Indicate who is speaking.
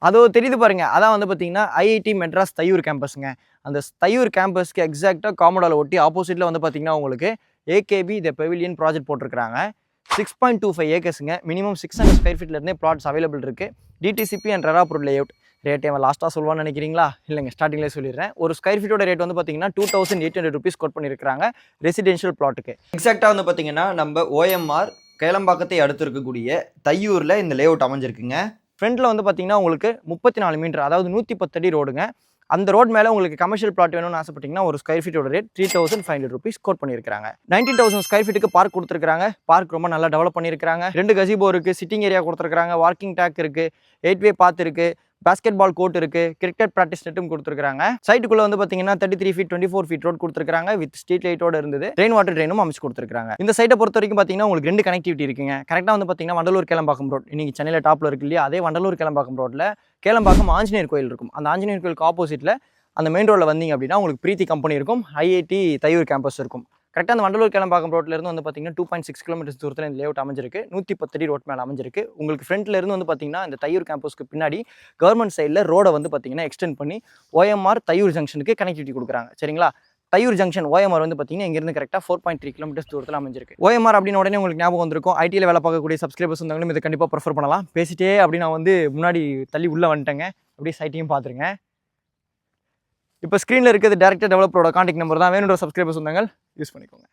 Speaker 1: அதோ தெரியுது பாருங்க. அதான் வந்து பார்த்தீங்கன்னா, ஐஐடி மெட்ராஸ் தையூர் கேம்பஸ்ங்க. அந்த தையூர் கேம்பஸ்க்கு எக்ஸாக்ட்டா காமோடால ஒட்டி ஆப்போசிட்ல வந்து பார்த்தீங்கன்னா, உங்களுக்கு ஏகேபி தி பெவிலியன் ப்ராஜெக்ட் போட்டிருக்காங்க. 6.25 ஏக்கர்ஸ்ங்க. மினிமம் 600 ஸ்கொயர் ஃபீட்ல இருந்தே பிளாட்ஸ் அவைலபிள் இருக்கு. DTCP and RERA approved layout. Rate அவன் லாஸ்ட்டா சொல்லுவான்னு நினைக்கிறீங்களா? இல்லைங்க, ஸ்டார்டிங்லேயே சொல்லிடுறேன். ஒரு ஸ்கொயர் ஃபீட்டோட ரேட் வந்து பார்த்தீங்கன்னா, ₹2800 கோட் பண்ணியிருக்காங்க ரெசிடென்ஷியல் பிளாட்டுக்கு. எக்ஸாக்ட்டா வந்து பார்த்தீங்கன்னா, நம்ம ஓஎம்ஆர் கேளம்பாக்கத்தை அடுத்து இருக்கக்கூடிய தையூர்ல இந்த லேஅவுட் அமைஞ்சிருக்குங்க. ஃப்ரண்ட்ல வந்து பார்த்தீங்கன்னா, உங்களுக்கு 34 மீட்டர், அதாவது 110 அடி ரோடுங்க. அந்த ரோட் மேலே உங்களுக்கு கமர்ஷியல் பிளாட் வேணும்னு ஆசைப்பட்டீங்கன்னா, ஒரு ஸ்கொயர் ஃபீட்டோட ரேட் ₹3500 கோட் பண்ணியிருக்காங்க. 19,000 ஸ்கொயர் ஃபீட்டுக்கு பார்க் கொடுத்துருக்காங்க. பார்க் ரொம்ப நல்லா டெவலப் பண்ணியிருக்காங்க. 2 கசிபோ இருக்கு, சிட்டிங் ஏரியா கொடுத்துருக்காங்க, வாக்கிங் ட்ராக் இருக்கு, 8 வே பாத் இருக்கு, பாஸ்கெட் பால் கோர்ட் இருக்கு, கிரிக்கெட் பிராக்டிஸ் நெட்டும் கொடுத்துருக்காங்க. சைட்டுக்குள்ள வந்து பாத்தீங்கன்னா 33 ஃபீட் 24 ஃபீட் ரோட் கொடுத்துருக்காங்க. வித் ஸ்ட்ரீட் லைட்டோட இருந்தது. ரெயின் வாட்டர் ட்ரெயினும் அமைச்சு கொடுத்துருக்காங்க. இந்த சைட்டை பொறுத்த வரைக்கும் பாத்தீங்கன்னா உங்களுக்கு 2 கனெக்டிவிட்டி இருக்குங்க. கரெக்டா வந்து பாத்தீங்கன்னா வண்டலூர் கேளம்பாக்கம் ரோட், இன்னைக்கு சென்னையில டாப்ல இருக்கு இல்லையா, அதே வண்டலூர் கேளம்பாக்கம் ரோட்ல கேளம்பாக்கம் ஆஞ்சநேயர் கோயில் இருக்கும். அந்த ஆஞ்சநேயர் கோயிலுக்கு ஆப்போசிட்ல அந்த மெயின் ரோட்ல வந்தீங்க அப்படின்னா உங்களுக்கு பிரீத்தி கம்பெனி இருக்கும், ஐஐடி தையூர் கேம்பஸ் இருக்கும். கரெக்டாக அந்த வண்டலூர் கேளம்பாக்கம் ரோட்ல இருந்து வந்து பார்த்தீங்கன்னா 2.6 கிலோமீட்டர்ஸ் தூரத்தில் இந்த லேஅவுட் அமைஞ்சிருக்கு. 110 அடி ரோட் மேலே அமைஞ்சிருக்கு. உங்களுக்கு ஃப்ரண்ட்ல இருந்து வந்து பார்த்தீங்கன்னா இந்த தையூர் கேம்பஸ்க்கு பின்னாடி கவர்மெண்ட் சைடில் ரோடை வந்து பார்த்தீங்கன்னா எக்ஸ்டெண்ட் பண்ணி ஓஎம்ஆர் தையூர் ஜங்ஷனுக்கு கனெக்டிவிட்டி கொடுக்குறாங்க. சரிங்களா? தையூர் ஜங்ஷன் ஓஎம்ஆர் வந்து பார்த்தீங்கன்னா இங்கிருந்து கரெக்டாக 4.3 கிலோமீட்டர்ஸ் தூரத்தில் அமைஞ்சிருக்கு. ஓஎம்ஆர் அப்படின்னு உடனே உங்களுக்கு ஞாபகம் வந்திருக்கும். ஐடியில் வேலை பார்க்கக்கூடிய சப்ஸ்கிரைபர்ஸ் வந்தாலும் இதை கண்டிப்பாக ப்ரிஃபர் பண்ணலாம். பேசிட்டே அப்படி நான் வந்து முன்னாடி தள்ளி உள்ளே வந்துட்டேங்க. அப்படியே சைட்டையும் பார்த்துருங்க. இப்போ ஸ்க்ரீனில் இருக்கிறது டேரக்டாக டெவலப்பரோட கான்டாக்ட் நம்பர் தான். வேணுன்ற சப்ஸ்கிரைபர்ஸ் வந்தாங்க யூஸ் பண்ணிக்கோங்க.